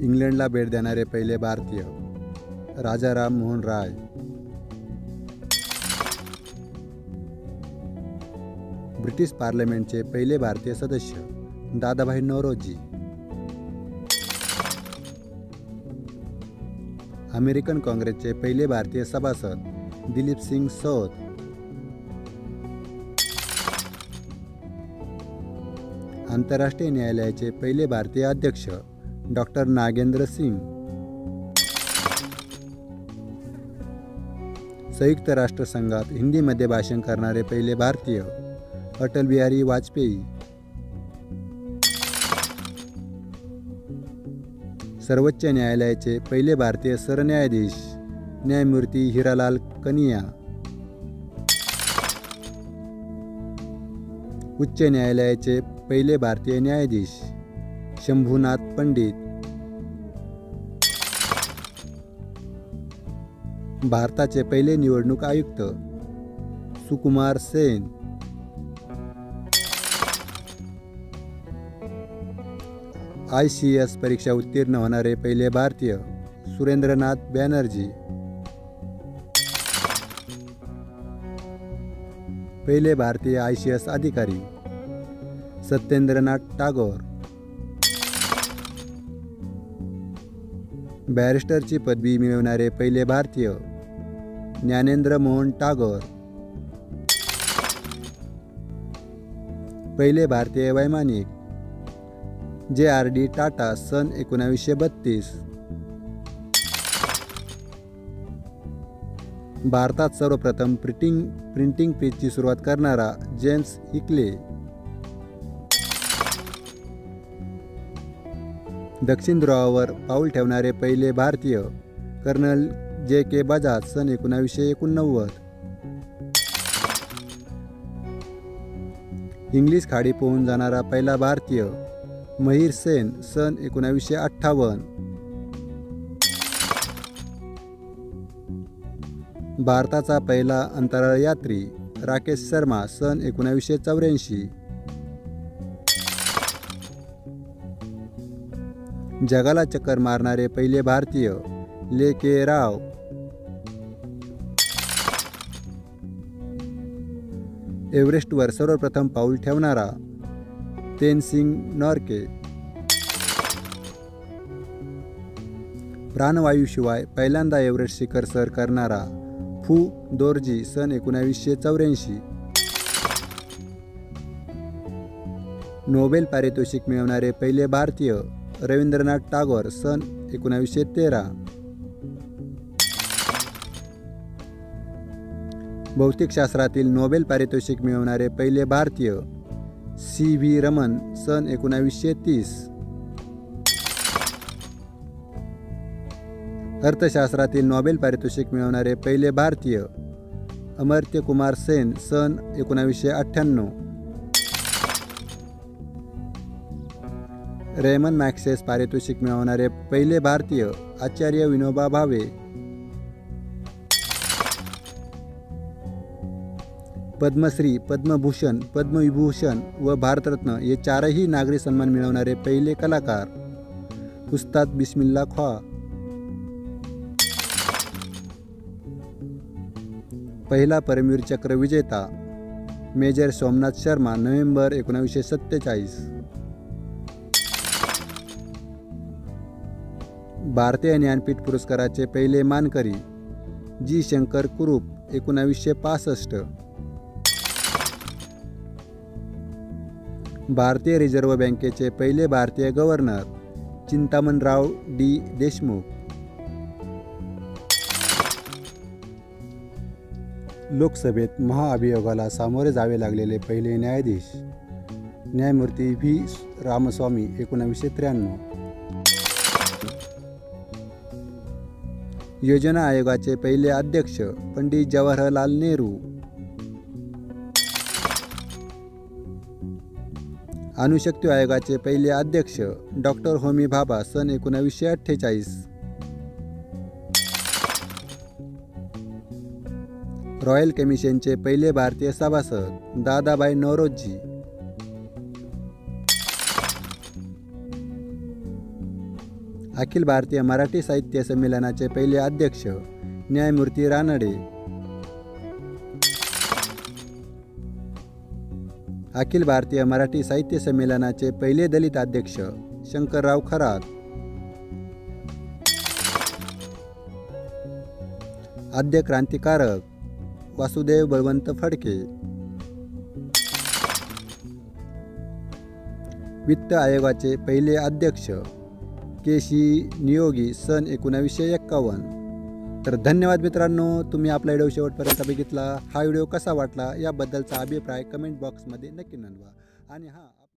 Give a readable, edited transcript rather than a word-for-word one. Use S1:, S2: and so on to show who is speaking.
S1: इंग्लंडला भेट देणारे पहिले भारतीय राजा राम मोहन राय. ब्रिटिश पार्लमेंटचे पहिले भारतीय सदस्य दादाभाई नौरोजी. अमेरिकन काँग्रेसचे पहिले भारतीय सभासद दिलीप सिंग सौद. आंतरराष्ट्रीय न्यायालयाचे पहिले भारतीय अध्यक्ष डॉक्टर नागेंद्र सिंग. संयुक्त राष्ट्र संघात हिंदीमध्ये भाषण करणारे पहिले भारतीय अटल बिहारी वाजपेयी. सर्वोच्च न्यायालयाचे पहिले भारतीय सरन्यायाधीश न्यायमूर्ती हिरालाल कनिया. उच्च न्यायालयाचे पहिले भारतीय न्यायाधीश शंभूनाथ पंडित. भारताचे पहिले निवडणूक आयुक्त सुकुमार सेन. ICS परीक्षा उत्तीर्ण होणारे पहिले भारतीय सुरेंद्रनाथ बॅनर्जी. पहिले भारतीय ICS अधिकारी सत्येंद्रनाथ टागोर. बॅरिस्टरची पदवी मिळवणारे पहिले भारतीय ज्ञानेंद्र मोहन टागोर. पहिले भारतीय वैमानिक JRD टाटा सन 1932. भारतात सर्वप्रथम प्रिंटिंग प्रेसची सुरुवात करणारा जेम्स हिकले. दक्षिण ध्रुवावर पाऊल ठेवणारे पहिले भारतीय कर्नल JK बजाज सन 1989. इंग्लिश खाडी पोहून जाणारा पहिला भारतीय महिर सेन सन 1958. भारताचा पहिला अंतराळ यात्री राकेश शर्मा सन 1984. जगाला चक्कर मारणारे पहिले भारतीय ले के राव. एव्हरेस्टवर सर्वप्रथम पाऊल ठेवणारा तेनसिंग नॉर्के. प्राणवायूशिवाय पहिल्यांदा एव्हरेस्ट शिखर सर करणारा फू दोरजी सन 1984. नोबेल पारितोषिक मिळवणारे पहिले भारतीय रवींद्रनाथ टागोर सन 1913. भौतिकशास्त्रातील नोबेल पारितोषिक मिळवणारे पहिले भारतीय CV रमन सन 1930. अर्थशास्त्रातील नोबेल पारितोषिक मिळवणारे पहिले भारतीय अमर्त्य कुमार सेन सन 1998. रेमन मॅग्सेस पारितोषिक मिळवणारे पहिले भारतीय आचार्य विनोबा भावे. पद्मश्री, पद्मभूषण, पद्मविभूषण व भारतरत्न हे चारही नागरी सन्मान मिळवणारे पहिले कलाकार उस्ताद बिस्मिल्ला ख्वा. पहिला परमवीर चक्र विजेता मेजर सोमनाथ शर्मा नोव्हेंबर 1947. भारतीय ज्ञानपीठ पुरस्काराचे पहिले मानकरी जी शंकर कुरूप 1965. भारतीय रिझर्व्ह बँकेचे पहिले भारतीय गव्हर्नर चिंतामणराव D देशमुख. लोकसभेत महाअभियोगाला सामोरे जावे लागलेले पहिले न्यायाधीश न्यायमूर्ती V रामस्वामी 1993. योजना आयोगाचे पहिले अध्यक्ष पंडित जवाहरलाल नेहरू. अणुशक्ती आयोगाचे पहिले अध्यक्ष डॉक्टर होमी भाभा सन 1948. रॉयल कमिशनचे पहिले भारतीय सभासद दादाभाई नौरोजी. अखिल भारतीय मराठी साहित्य संमेलनाचे पहिले अध्यक्ष न्यायमूर्ती रानडे. अखिल भारतीय मराठी साहित्य संमेलनाचे पहिले दलित अध्यक्ष शंकरराव खरात. आद्य क्रांतिकारक वासुदेव बळवंत फडके. वित्त आयोगाचे पहिले अध्यक्ष के.सी. नियोगी सन 1951. तर धन्यवाद मित्रांनो, तुम्ही आपला व्हिडिओ शेवटपर्यंत बघितला. हा व्हिडिओ कसा वाटला याबद्दलचा अभिप्राय कमेंट बॉक्समध्ये नक्की नोंदवा. आणि